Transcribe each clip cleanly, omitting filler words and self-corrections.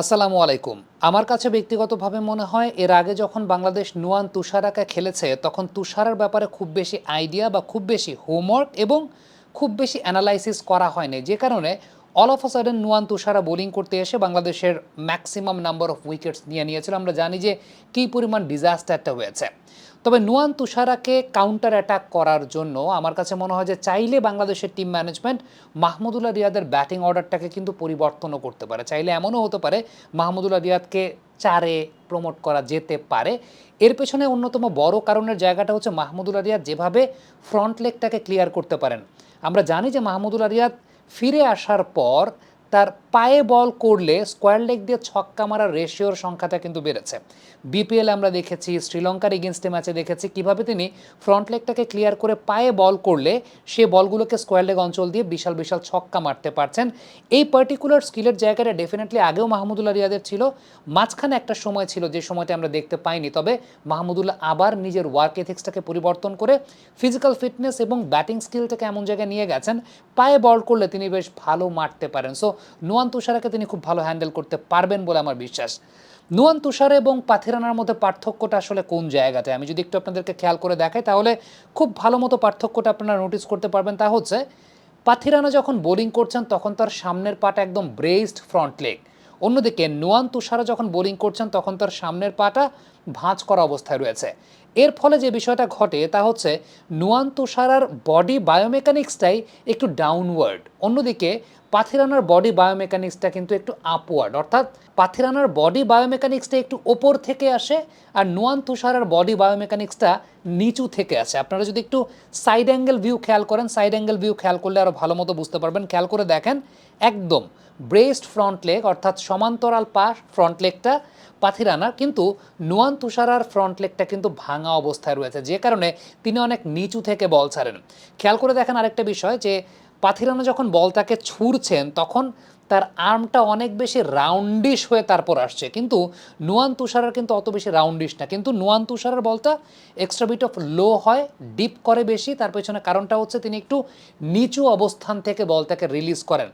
আসসালামু আলাইকুম। আমার কাছে ব্যক্তিগতভাবে মনে হয় এর আগে যখন বাংলাদেশ নুয়ান তুষারাকে খেলেছে তখন তুষারার ব্যাপারে খুব বেশি আইডিয়া বা খুব বেশি হোমওয়ার্ক এবং খুব বেশি অ্যানালাইসিস করা হয়নি, যে কারণে all of a sudden Nuwan Thushara bowling করতে এসে বাংলাদেশের ম্যাক্সিমাম নাম্বার অফ উইকেটস নিয়ে নিয়েছিল। আমরা জানি যে কী পরিমাণ ডিজাস্টারটা হয়েছে। তবে নুয়ান তুষারাকে কাউন্টার অ্যাটাক করার জন্য আমার কাছে মনে হয় যে চাইলে বাংলাদেশের টিম ম্যানেজমেন্ট মাহমুদুল্লাহ রিয়াদের ব্যাটিং অর্ডারটাকে কিন্তু পরিবর্তনও করতে পারে। চাইলে এমনও হতে পারে মাহমুদুল্লাহ রিয়াদকে 4-এ প্রমোট করা যেতে পারে। এর পেছনে অন্যতম বড় কারণের জায়গাটা হচ্ছে মাহমুদুল্লাহ রিয়াদ যেভাবে ফ্রন্ট লেগটাকে ক্লিয়ার করতে পারেন। আমরা জানি যে মাহমুদুল্লাহ রিয়াদ ফিরে আসার পর তার পায়ে বল করলে স্কোয়ার লেগ দিয়ে ছক্কা মারার রেশিওর সংখ্যাটা কিন্তু বেড়েছে। বিপিএল আমরা দেখেছি, শ্রীলঙ্কার এগেনস্টে ম্যাচে দেখেছি কিভাবে তিনি ফ্রন্ট লেগটাকে ক্লিয়ার করে পায়ে বল করলে সে বলগুলোকে স্কোয়ার লেগ অঞ্চল দিয়ে বিশাল বিশাল ছক্কা মারতে পারছেন। এই পার্টিকুলার স্কিলের জায়গাটা ডেফিনেটলি আগেও মাহমুদুল্লাহ রিয়াদের ছিল, মাঝখানে একটা সময় ছিল যে সময়টা আমরা দেখতে পাইনি। তবে মাহমুদুল্লাহ আবার নিজের ওয়ার্ক এথিক্সটাকে পরিবর্তন করে ফিজিক্যাল ফিটনেস এবং ব্যাটিং স্কিলটাকে এমন জায়গায় নিয়ে গেছেন, পায়ে বল করলে তিনি বেশ ভালো মারতে পারেন। সো নুয়ান তুষারাকে তিনি খুব ভালো হ্যান্ডেল করতে পারবেন বলে আমার বিশ্বাস। নুয়ান তুষার এবং পাথিরানার মধ্যে পার্থক্যটা আসলে কোন জায়গাতে আমি যদি একটু আপনাদেরকে খেয়াল করে দেখাই তাহলে খুব ভালো মতো পার্থক্যটা আপনারা নোটিস করতে পারবেন। তা হচ্ছে পাথিরানা যখন বোলিং করছেন তখন তার সামনের পাটা একদম ব্রেসড ফ্রন্ট লেগ, অন্যদিকে নুয়ান তুষারা যখন বোলিং করছেন তখন তার সামনের পাটা ভাঁজ করা অবস্থায় রয়েছে। এর ফলে যে বিষয়টা ঘটে তা হচ্ছে নুয়ান তুষারার বডি বায়োমেকানিক্সটাই একটু ডাউনওয়ার্ড, অন্যদিকে পাথিরানার বডি বায়োমেকানিক্সটা কিন্তু একটু আপওয়ার্ড, অর্থাৎ পাথিরানার বডি বায়োমেকানিক্সটা একটু ওপর থেকে আসে আর নুয়ান তুষারার বডি বায়োমেকানিক্সটা নিচু থেকে আসে। আপনারা যদি একটু সাইড অ্যাঙ্গেল ভিউ খেয়াল করেন, সাইড অ্যাঙ্গেল ভিউ খেয়াল করলে আরও ভালো মতো বুঝতে পারবেন। খেয়াল করে দেখেন একদম ব্রেসড ফ্রন্ট লেগ, অর্থাৎ সমান্তরাল পা ফ্রন্ট লেগটা পাথিরানার, কিন্তু নুয়ান তুষারার ফ্রন্ট লেগটা কিন্তু ভাঙা অবস্থায় রয়েছে, যে কারণে তিনি অনেক নিচু থেকে বল ছাড়েন। খেয়াল করে দেখেন আরেকটা বিষয় যে পাথিরানা যখন বলটাকে ছুঁড়ছেন তখন তার আর্মটা অনেক বেশি রাউন্ডিশ হয়ে তারপর আসছে, কিন্তু নুয়ান তুষারার কিন্তু অত বেশি রাউন্ডিশ না, কিন্তু নুয়ান তুষারের বলটা এক্সট্রা বিট অফ লো হয়, ডিপ করে বেশি। তার পেছনে কারণটা হচ্ছে তিনি একটু নিচু অবস্থান থেকে বলটাকে রিলিজ করেন।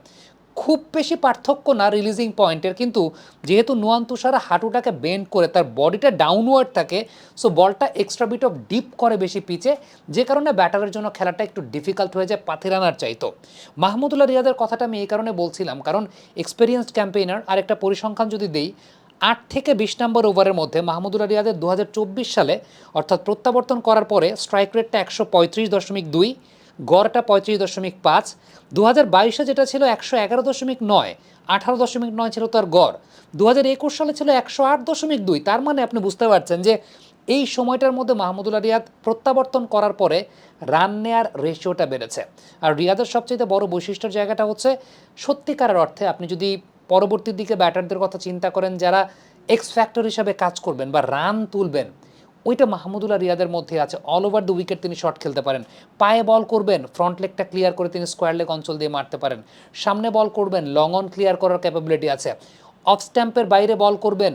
খুব বেশি পার্থক্য না রিলিজিং পয়েন্টের, কিন্তু যেহেতু নুয়ান তুষারা হাঁটুটাকে বেন্ড করে তার বডিটা ডাউনওয়ার্ড থাকে, সো বলটা এক্সট্রা বিট অফ ডিপ করে বেশি পিচে, যে কারণে ব্যাটারের জন্য খেলাটা একটু ডিফিকাল্ট হয়ে যায় পাথিরানার চাইতো। মাহমুদুল্লাহ রিয়াদের কথাটা আমি এই কারণে বলছিলাম কারণ এক্সপিরিয়েন্সড ক্যাম্পেইনার। আর একটা পরিসংখ্যান যদি দেই, 8 থেকে 20 নম্বর ওভারের মধ্যে মাহমুদুল্লাহ রিয়াদের 2024 সালে অর্থাৎ প্রত্যাবর্তন করার পরে স্ট্রাইক রেটটা 135.2, গড়টা 35.5। 2022-এ যেটা ছিল 111.9, 18.9 ছিল তার গড়। 2021 সালে ছিল 108.2। তার মানে আপনি বুঝতে পারছেন যে এই সময়টার মধ্যে মাহমুদুল্লাহ রিয়াদ প্রত্যাবর্তন করার পরে রান নেয়ার রেশিওটা বেড়েছে। আর রিয়াদের সবচেয়ে বড় বৈশিষ্ট্যের জায়গাটা হচ্ছে সত্যিকারের অর্থে আপনি যদি পরবর্তীর দিকে ব্যাটারদের কথা চিন্তা করেন যারা এক্স ফ্যাক্টর হিসাবে কাজ করবেন বা রান তুলবেন, ওইটা মাহমুদুল্লাহ রিয়াদের মধ্যে আছে। অল ওভার দ্য উইকেট তিনি শট খেলতে পারেন, পায়ে বল করবেন ফ্রন্ট লেগটা ক্লিয়ার করে তিনি স্কোয়ার লেগ অঞ্চল দিয়ে মারতে পারেন, সামনে বল করবেন লং অন ক্লিয়ার করার ক্যাপাবিলিটি আছে, অফ স্ট্যাম্পের বাইরে বল করবেন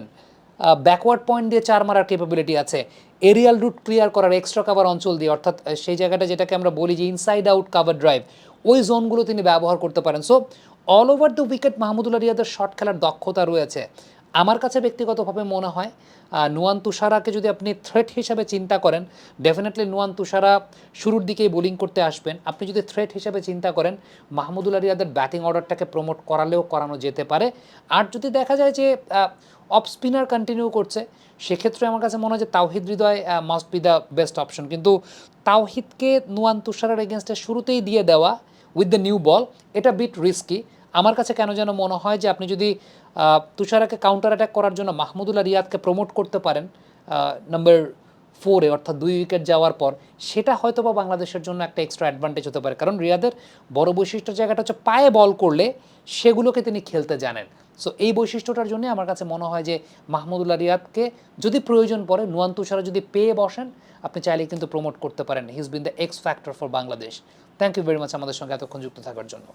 ব্যাকওয়ার্ড পয়েন্ট দিয়ে 4 মারার ক্যাপাবিলিটি আছে, এরিয়াল রুট ক্লিয়ার করার এক্সট্রা কাভার অঞ্চল দিয়ে, অর্থাৎ সেই জায়গাটা যেটাকে আমরা বলি যে ইনসাইড আউট কাভার ড্রাইভ, ওই জোনগুলো তিনি ব্যবহার করতে পারেন। So all over the wicket Mahmudullah রিয়াদের শট খেলার দক্ষতা রয়েছে। আমার কাছে ব্যক্তিগতভাবে মনে হয় নুয়ান তুষারাকে যদি আপনি থ্রেট হিসাবে চিন্তা করেন, ডেফিনেটলি নুয়ান তুষারা শুরুর দিকেই বোলিং করতে আসবেন। আপনি যদি থ্রেট হিসাবে চিন্তা করেন মাহমুদুল্লাহ রিয়াদের ব্যাটিং অর্ডারটাকে প্রমোট করালেও করানো যেতে পারে। আর যদি দেখা যায় যে অফ স্পিনার কন্টিনিউ করছে, সেক্ষেত্রে আমার কাছে মনে হয় যে Tawhid Hridoy must be the best option. কিন্তু তাওহিদকে নুয়ান তুষারের এগেনস্টে শুরুতেই দিয়ে দেওয়া উইথ দ্য নিউ বল, এটা বিট রিস্কি। আমার কাছে কেন যেন মনে হয় যে আপনি যদি তুষারাকে কাউন্টার অ্যাটাক করার জন্য মাহমুদুল্লাহ রিয়াদকে প্রমোট করতে পারেন নাম্বার 4-এ, অর্থাৎ 2 উইকেট যাওয়ার পর, সেটা হয়তো বা বাংলাদেশের জন্য একটা এক্সট্রা অ্যাডভান্টেজ হতে পারে। কারণ রিয়াদের বড় বৈশিষ্ট্যের জায়গাটা হচ্ছে পায়ে বল করলে সেগুলোকে তিনি খেলতে জানেন। সো এই বৈশিষ্ট্যটার জন্য আমার কাছে মনে হয় যে মাহমুদুল্লাহ রিয়াদকে যদি প্রয়োজন পড়ে নুয়ান তুষারা যদি পেয়ে বসেন, আপনি চাইলে কিন্তু প্রমোট করতে পারেন। He is been the X factor for Bangladesh. Thank you very much আমাদের সঙ্গে এতক্ষণ যুক্ত থাকার জন্য।